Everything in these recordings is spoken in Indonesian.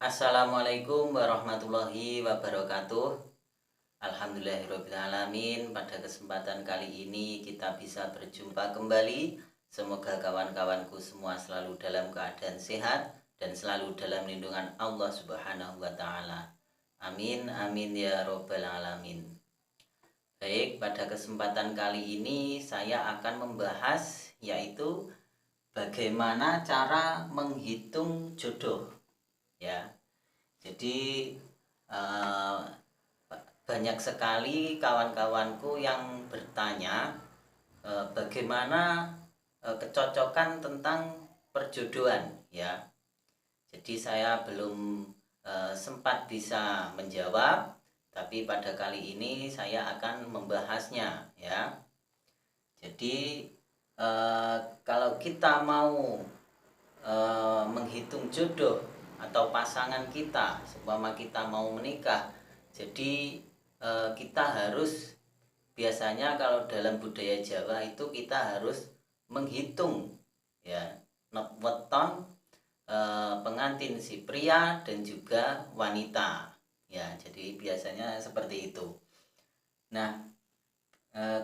Assalamualaikum warahmatullahi wabarakatuh. Alhamdulillahirrabbilalamin. Pada kesempatan kali ini kita bisa berjumpa kembali. Semoga kawan-kawanku semua selalu dalam keadaan sehat dan selalu dalam lindungan Allah Subhanahu wa taala. Amin amin ya robbal alamin. Baik, pada kesempatan kali ini saya akan membahas yaitu bagaimana cara menghitung jodoh. Ya, jadi eh, banyak sekali kawan-kawanku yang bertanya bagaimana kecocokan tentang perjodohan, ya. Jadi saya belum sempat bisa menjawab, tapi pada kali ini saya akan membahasnya, ya. Jadi kalau kita mau menghitung jodoh atau pasangan kita, seumpama kita mau menikah, jadi kita harus, biasanya kalau dalam budaya Jawa itu kita harus menghitung, ya, weton pengantin si pria dan juga wanita, ya. Jadi biasanya seperti itu. Nah,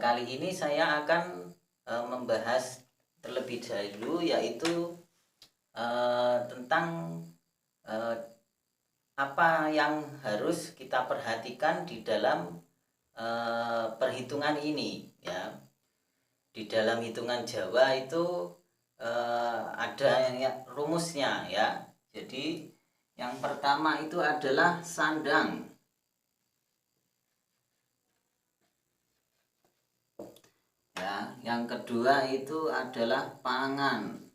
kali ini saya akan membahas terlebih dahulu yaitu tentang apa yang harus kita perhatikan di dalam perhitungan ini, ya. Di dalam hitungan Jawa itu ada rumusnya, ya. Jadi yang pertama itu adalah sandang, ya. Yang kedua itu adalah pangan.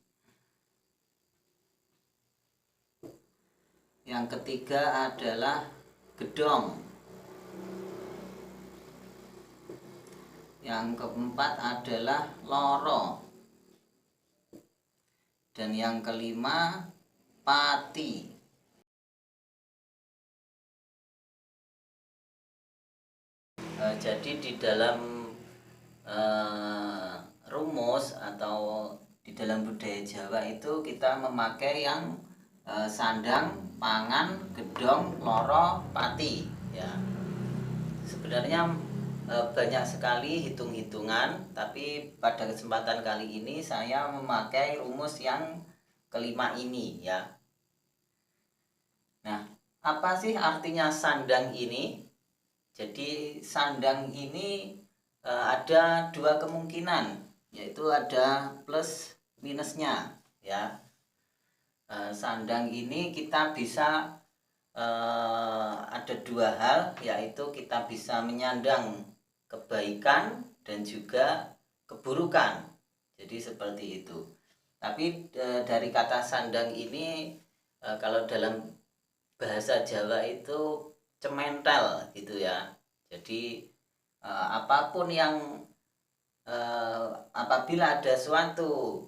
Yang ketiga adalah gedong. Yang keempat adalah loro. Dan yang kelima pati. Jadi di dalam rumus atau di dalam budaya Jawa itu kita memakai yang sandang, pangan, gedong, loro, pati, ya. Sebenarnya banyak sekali hitung-hitungan, tapi pada kesempatan kali ini saya memakai rumus yang kelima ini, ya. Nah, apa sih artinya sandang ini? Jadi sandang ini ada dua kemungkinan, yaitu ada plus minusnya, ya. Sandang ini kita bisa ada dua hal, yaitu kita bisa menyandang kebaikan dan juga keburukan. Jadi seperti itu. Tapi dari kata sandang ini kalau dalam bahasa Jawa itu cementel gitu, ya. Jadi apapun yang apabila ada suatu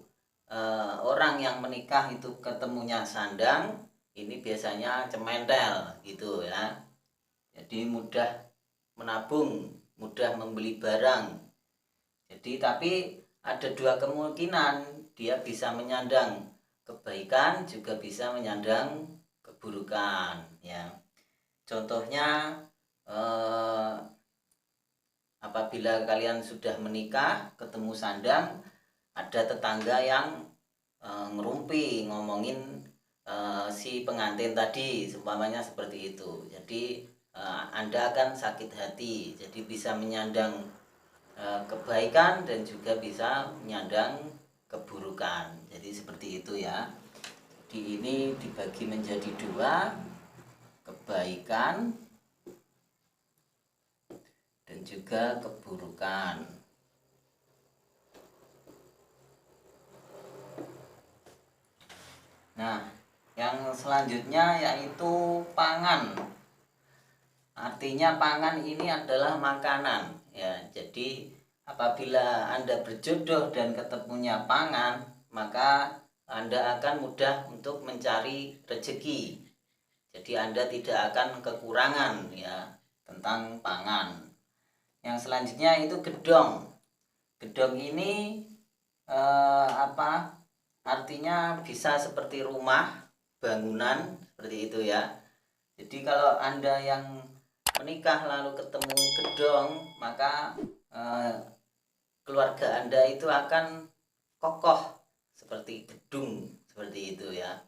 orang yang menikah itu ketemunya sandang, ini biasanya cementel gitu, ya. Jadi mudah menabung, mudah membeli barang. Jadi tapi ada dua kemungkinan, dia bisa menyandang kebaikan juga bisa menyandang keburukan, ya. Contohnya apabila kalian sudah menikah ketemu sandang, ada tetangga yang ngerumpi ngomongin si pengantin tadi, seumpamanya seperti itu. Jadi Anda akan sakit hati. Jadi bisa menyandang kebaikan dan juga bisa menyandang keburukan. Jadi seperti itu, ya. Jadi ini dibagi menjadi dua, kebaikan dan juga keburukan. Nah, yang selanjutnya yaitu pangan. Artinya pangan ini adalah makanan, ya. Jadi apabila Anda berjodoh dan ketemunya pangan, maka Anda akan mudah untuk mencari rezeki. Jadi Anda tidak akan kekurangan, ya, tentang pangan. Yang selanjutnya itu gedong. Gedong ini artinya bisa seperti rumah, bangunan seperti itu ya. Jadi kalau Anda yang menikah lalu ketemu gedong, maka keluarga Anda itu akan kokoh seperti gedung seperti itu ya.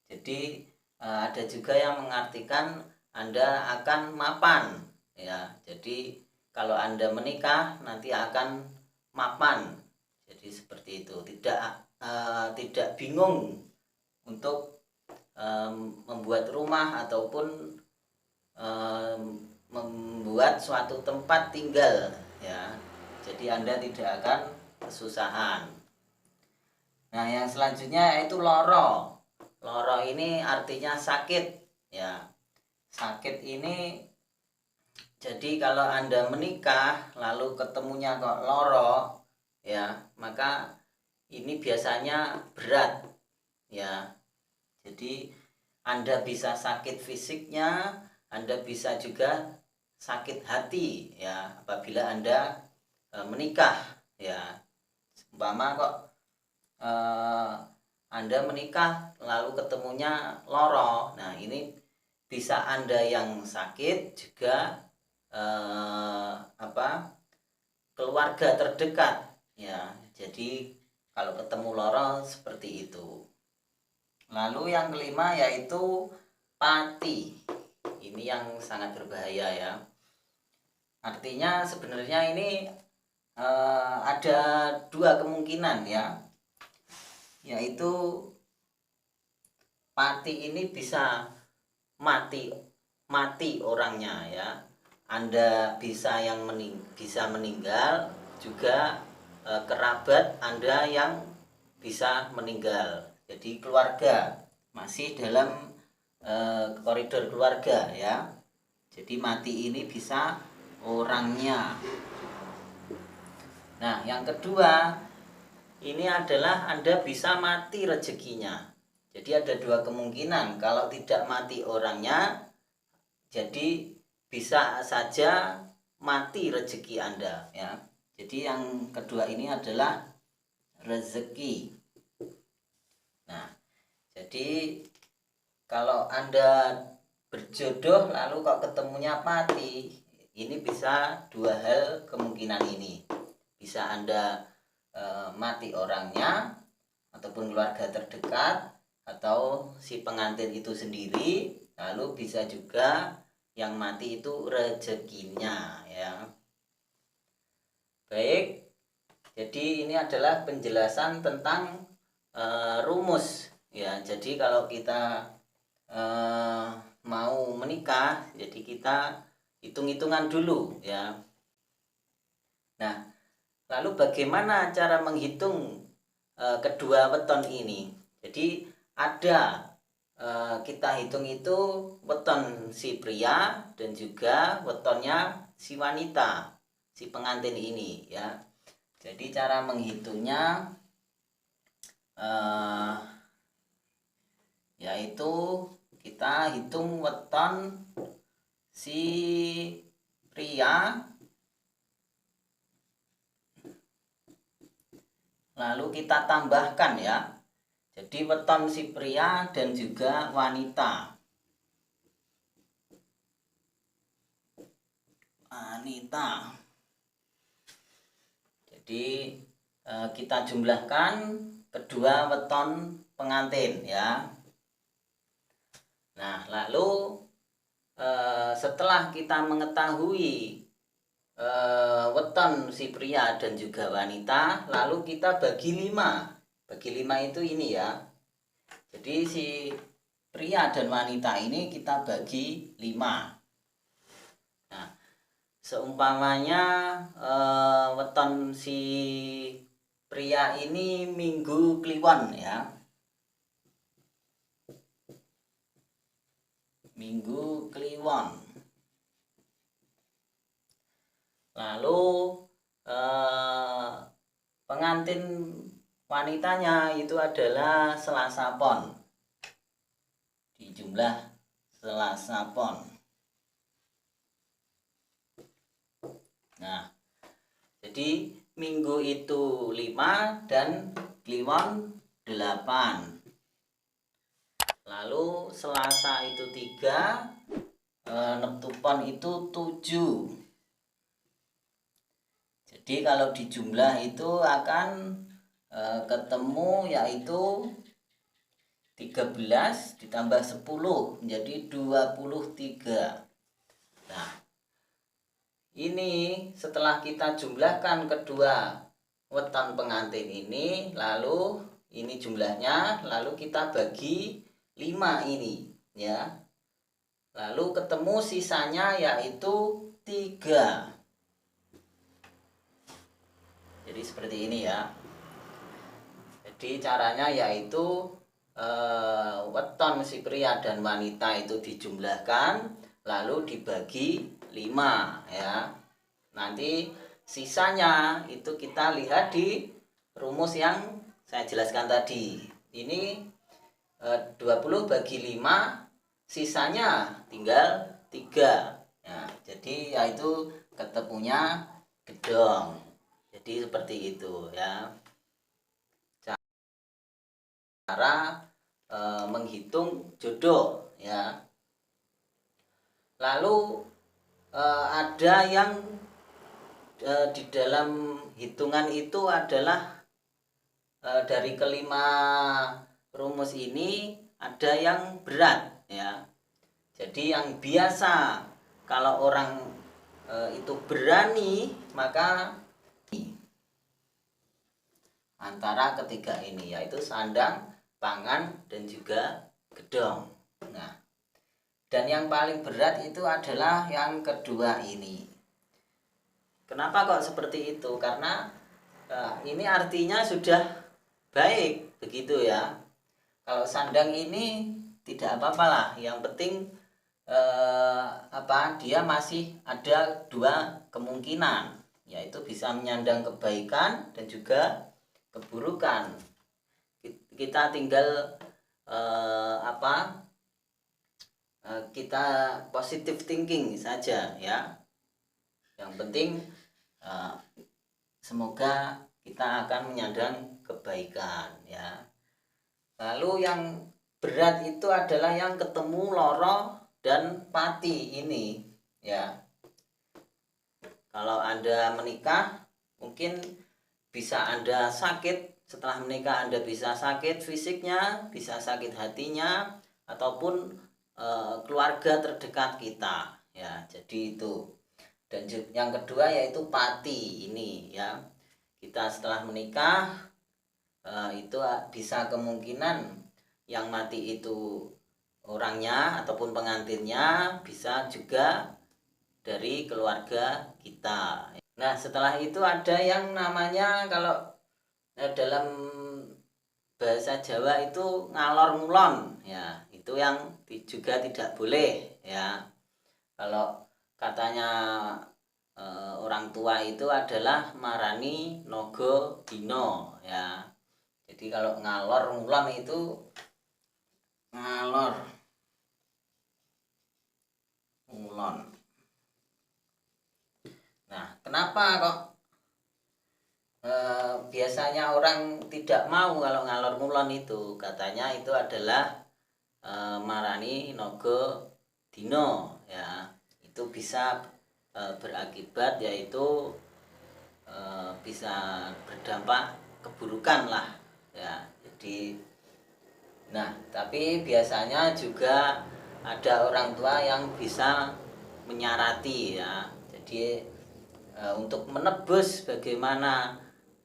Jadi ada juga yang mengartikan Anda akan mapan ya. Jadi kalau Anda menikah nanti akan mapan. Jadi seperti itu, tidak bingung untuk membuat rumah ataupun membuat suatu tempat tinggal ya. Jadi Anda tidak akan kesusahan. Nah, yang selanjutnya yaitu loro. Loro ini artinya sakit ya. Sakit ini jadi kalau Anda menikah lalu ketemunya kok loro ya, maka ini biasanya berat ya. Jadi Anda bisa sakit fisiknya, Anda bisa juga sakit hati ya apabila Anda menikah ya. Umpama kok Anda menikah lalu ketemunya loro. Nah, ini bisa Anda yang sakit juga keluarga terdekat ya. Jadi kalau ketemu loro seperti itu. Lalu yang kelima yaitu pati. Ini yang sangat berbahaya ya. Artinya sebenarnya ini ada dua kemungkinan ya. Yaitu pati ini bisa mati orangnya ya. Anda bisa bisa meninggal, juga kerabat Anda yang bisa meninggal. Jadi keluarga masih dalam koridor keluarga ya. Jadi mati ini bisa orangnya. Nah, yang kedua ini adalah Anda bisa mati rezekinya. Jadi ada dua kemungkinan. Kalau tidak mati orangnya, jadi bisa saja mati rezeki Anda ya. Jadi yang kedua ini adalah rezeki. Nah, jadi kalau Anda berjodoh lalu kok ketemunya mati, ini bisa dua hal kemungkinan ini. Bisa Anda mati orangnya ataupun keluarga terdekat atau si pengantin itu sendiri, lalu bisa juga yang mati itu rezekinya ya. Baik, jadi ini adalah penjelasan tentang rumus ya. Jadi kalau kita mau menikah, jadi kita hitung-hitungan dulu ya. Nah, lalu bagaimana cara menghitung kedua weton ini? Jadi ada kita hitung itu weton si pria dan juga wetonnya si wanita, si pengantin ini ya. Jadi cara menghitungnya yaitu kita hitung weton si pria, lalu kita tambahkan ya. Jadi weton si pria dan juga wanita. Jadi kita jumlahkan kedua weton pengantin ya. Nah, lalu setelah kita mengetahui weton si pria dan juga wanita, lalu kita bagi 5. Bagi 5 itu ini ya. Jadi si pria dan wanita ini kita bagi 5. Nah, seumpamanya weton si pria ini Minggu Kliwon ya. Minggu Kliwon. Lalu pengantin wanitanya itu adalah Selasa Pon. Di jumlah Selasa Pon. Nah, jadi Minggu itu 5 dan Kliwon 8. lalu Selasa itu 3, Neptupon itu 7. Jadi kalau dijumlah itu akan ketemu yaitu 13 ditambah 10 menjadi 23. Nah, ini setelah kita jumlahkan kedua weton pengantin ini, lalu ini jumlahnya, lalu kita bagi 5 ini ya. Lalu ketemu sisanya yaitu 3. Jadi seperti ini ya. Jadi caranya yaitu weton si pria dan wanita itu dijumlahkan lalu dibagi 5 ya. Nanti sisanya itu kita lihat di rumus yang saya jelaskan tadi. Ini 20 bagi 5, sisanya tinggal 3. Nah, jadi yaitu ketemunya gedong. Jadi seperti itu ya cara menghitung jodoh ya. Lalu ada yang di dalam hitungan itu adalah dari kelima rumus ini ada yang berat ya. Jadi yang biasa kalau orang itu berani, maka antara ketiga ini yaitu sandang, pangan, dan juga gedong. Nah, dan yang paling berat itu adalah yang kedua ini. Kenapa kok seperti itu? Karena ini artinya sudah baik begitu ya. Kalau sandang ini tidak apa-apa lah, yang penting dia masih ada 2 kemungkinan, yaitu bisa menyandang kebaikan dan juga keburukan. Kita tinggal kita positive thinking saja ya. Yang penting semoga kita akan menyandang kebaikan ya. Lalu yang berat itu adalah yang ketemu loro dan pati ini ya. Kalau Anda menikah mungkin bisa Anda sakit, setelah menikah Anda bisa sakit fisiknya, bisa sakit hatinya, ataupun keluarga terdekat kita ya. Jadi itu. Dan yang kedua yaitu pati ini ya. Kita setelah menikah itu bisa kemungkinan yang mati itu orangnya ataupun pengantinnya, bisa juga dari keluarga kita. Nah, setelah itu ada yang namanya, kalau dalam bahasa Jawa itu ngalor ngulon ya. Itu yang juga tidak boleh ya. Kalau katanya orang tua itu adalah marani nogo dino ya. Jadi kalau ngalor ngulon itu ngalor ngulon. Nah, kenapa kok biasanya orang tidak mau kalau ngalor ngulon itu? Katanya itu adalah marani nogo dino ya. Itu bisa berakibat yaitu bisa berdampak keburukan lah ya. Jadi tapi biasanya juga ada orang tua yang bisa menyarati ya. Jadi untuk menebus bagaimana,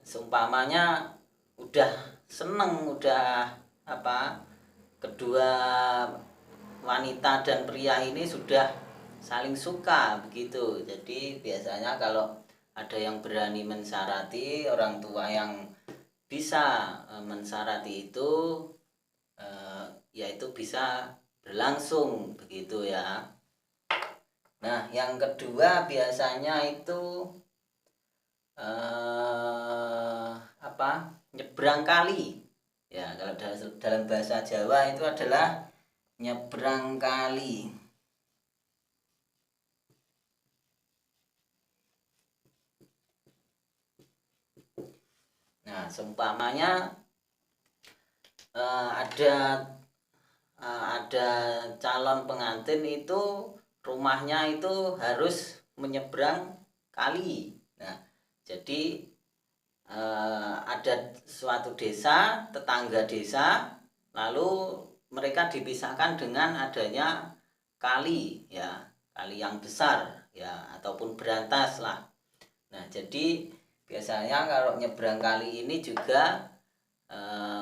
seumpamanya udah seneng, udah kedua wanita dan pria ini sudah saling suka begitu. Jadi biasanya kalau ada yang berani mensarati, orang tua yang bisa mensarati itu yaitu bisa berlangsung begitu ya. Nah, yang kedua biasanya itu nyebrang kali ya. Kalau dalam bahasa Jawa itu adalah nyebrang kali. Nah, seumpamanya ada ada calon pengantin itu rumahnya itu harus menyeberang kali. Nah, jadi ada suatu desa, tetangga desa, lalu mereka dipisahkan dengan adanya kali, ya, kali yang besar, ya, ataupun berantas lah. Nah, jadi biasanya kalau nyebrang kali ini juga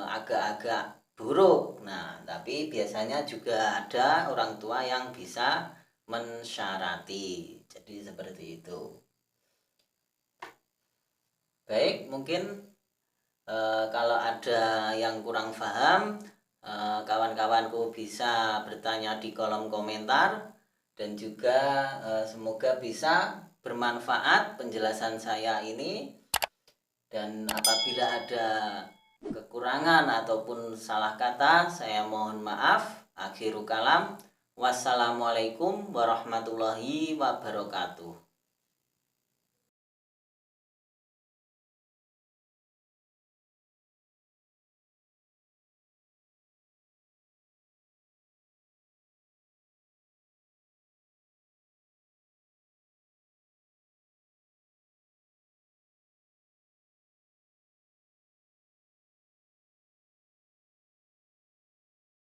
agak-agak buruk. Nah, tapi biasanya juga ada orang tua yang bisa mensyarati. Jadi seperti itu. Baik, mungkin kalau ada yang kurang paham, kawan-kawanku bisa bertanya di kolom komentar, dan juga semoga bisa bermanfaat penjelasan saya ini. Dan apabila ada kekurangan ataupun salah kata, saya mohon maaf. Akhirul kalam, wassalamualaikum warahmatullahi wabarakatuh.